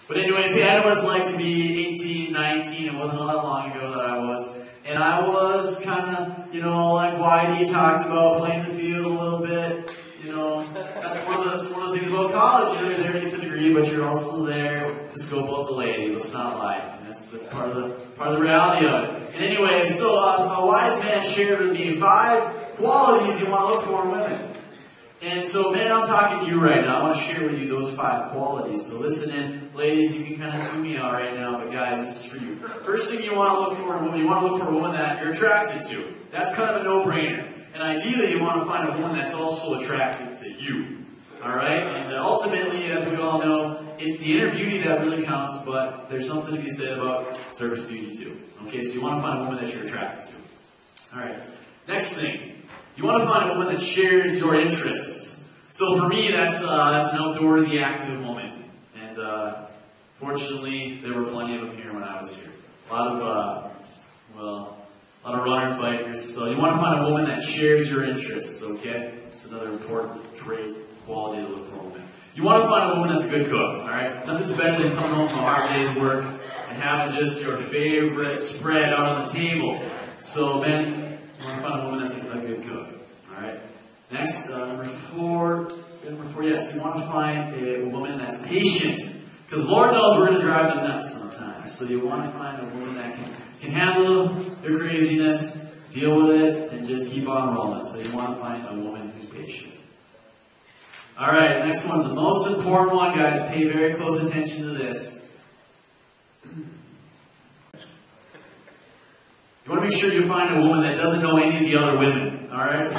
But anyways, yeah, I know what it's like to be 18, 19. It wasn't all that long ago that I was. And I was kind of, like Whitey talked about, playing the field a little bit. That's one of the things about college. You're there to get the degree, but you're also there to scope out the ladies. Let's not lie. And that's part of the reality of it. And anyways, so a wise man shared with me 5 qualities you want to look for in women. And so, man, I'm talking to you right now. I want to share with you those 5 qualities. So listen in. Ladies, you can kind of tune me out right now, but guys, this is for you. First thing you want to look for in a woman, you want to look for a woman that you're attracted to. That's kind of a no-brainer. And ideally, you want to find a woman that's also attracted to you. Alright? And ultimately, as we all know, it's the inner beauty that really counts, but there's something to be said about surface beauty too. Okay, so you want to find a woman that you're attracted to. Alright. Next thing. You want to find a woman that shares your interests. So for me, that's an outdoorsy, active woman. And fortunately, there were plenty of them here when I was here. A lot of runners, bikers. So you want to find a woman that shares your interests, okay? It's another important trait, quality to look for a woman. You want to find a woman that's a good cook, alright? Nothing's better than coming home from a hard day's work and having just your favorite spread out on the table. So, man, you want to find a woman that's a good cook. Alright. Next, number four, yes, you want to find a woman that's patient. Because Lord knows we're going to drive them nuts sometimes. So you want to find a woman that can handle their craziness, deal with it, and just keep on rolling. So you want to find a woman who's patient. Alright, next one's the most important one, guys. Pay very close attention to this. You want to make sure you find a woman that doesn't know any of the other women, alright?